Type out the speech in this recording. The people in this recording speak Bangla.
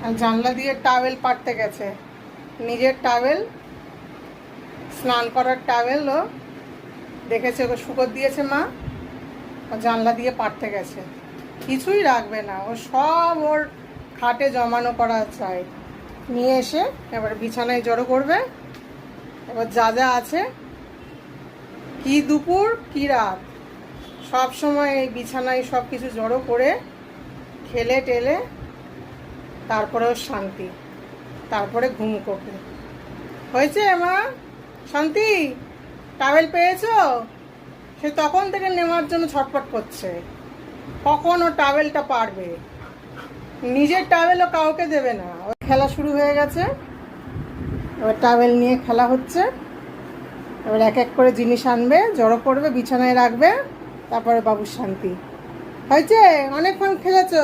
আর জানলা দিয়ে টাওয়েল পাড়তে গেছে, নিজের টাওয়েল, স্নান করার টাওয়েল ও দেখেছে ওকে শুকোর দিয়েছে মা, ও জানলা দিয়ে পাড়তে গেছে। কিছুই রাখবে না, ও সব ওর খাটে জমানো করা চাই, নিয়ে এসে এবার বিছানায় জড়ো করবে। এবার যা যা আছে, কি দুপুর কি রাত, সব সময় এই বিছানায় সব কিছু জড়ো করে খেলে টেলে তারপরে ওর শান্তি, তারপরে ঘুম করবে। হয়েছে মা শান্তি, টাওয়েল পেয়েছো? সে তখন থেকে নেওয়ার জন্য ছটফট করছে, কখন ও টাওয়েলটা পারবে। নিজের টাওয়েলও কাউকে দেবে না। ওর খেলা শুরু হয়ে গেছে, এবার টাওয়েল নিয়ে খেলা হচ্ছে। এবার এক এক করে জিনিস আনবে, জড়ো করবে, বিছানায় রাখবে, তারপরে বাবুর শান্তি। হয়েছে, অনেকক্ষণ খেলেছো।